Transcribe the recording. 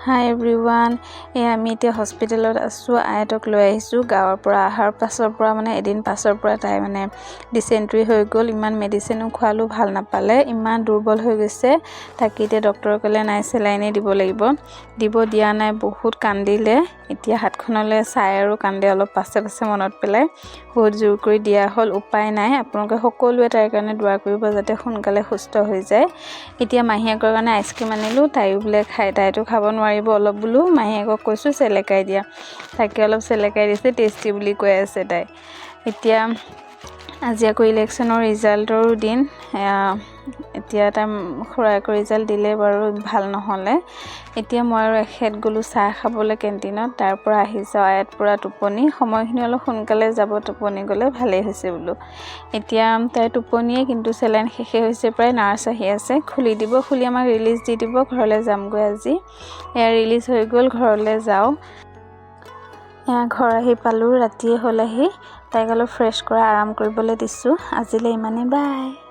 হাই everyone, আমি এতিয়া হস্পিটেলত আছোঁ। আইতক লৈ আহিছোঁ গাঁৱৰ পৰা। অহাৰ পাছৰ পৰা এদিন পাছৰ পৰা তাই ডিচেণ্ট্ৰি হৈ গ'ল। ইমান মেডিচিনো খোৱালোঁ, ভাল নাপালে, ইমান দুৰ্বল হৈ গৈছে। তাকে এতিয়া ডক্টৰে ক'লে নাই, চেলাইনে দিব লাগিব। দিয়া নাই, বহুত কান্দিলে। এতিয়া হাতখনলৈ চাই আৰু কান্দে, অলপ পাছে মনত পেলাই। বহুত জোৰ কৰি দিয়া হ'ল, উপায় নাই। আপোনালোকে সকলোৱে তাইৰ কাৰণে দোৱা কৰিব যাতে সোনকালে সুস্থ হৈ যায়। এতিয়া মাহীয়েকৰ কাৰণে আইচক্ৰীম আনিলোঁ, তাইও বোলে খায়। তাইতো খাব নোৱাৰিব অলপ বোলো, মাহীয়েকক কৈছোঁ চেলেকাই দিয়া। তাকে অলপ চেলেকাই দিছে, টেষ্টি বুলি কৈ আছে তাই। এতিয়া আজি আকৌ ইলেকশ্যনৰ ৰিজাল্টৰো দিন। এতিয়া তাই খুৰায়েকৰ ৰিজাল্ট দিলে বাৰু, ভাল নহ'লে। এতিয়া মই আৰু এখেত গ'লোঁ চাহ খাবলৈ কেণ্টিনত। তাৰ পৰা আহি যাওঁ, আয়াত পূৰা টোপনি। সময়খিনি অলপ সোনকালে যাব, টোপনি গ'লে ভালেই হৈছে বোলো। এতিয়া তাই টোপনিয়ে, কিন্তু চেলাইন শেষেই হৈছে প্ৰায়। নাৰ্ছ আহি আছে, খুলি দিব, খুলি আমাক ৰিলিজ দি দিব। ঘৰলৈ যামগৈ আজি। এয়া ৰিলিজ হৈ গ'ল, ঘৰলৈ যাওঁ। ঘৰ আহি পালোঁ, ৰাতিয়ে হ'ল আহি। তাইক অলপ ফ্ৰেছ কৰা, আৰাম কৰিবলৈ দিছোঁ। আজিলৈ ইমানেই, বাই।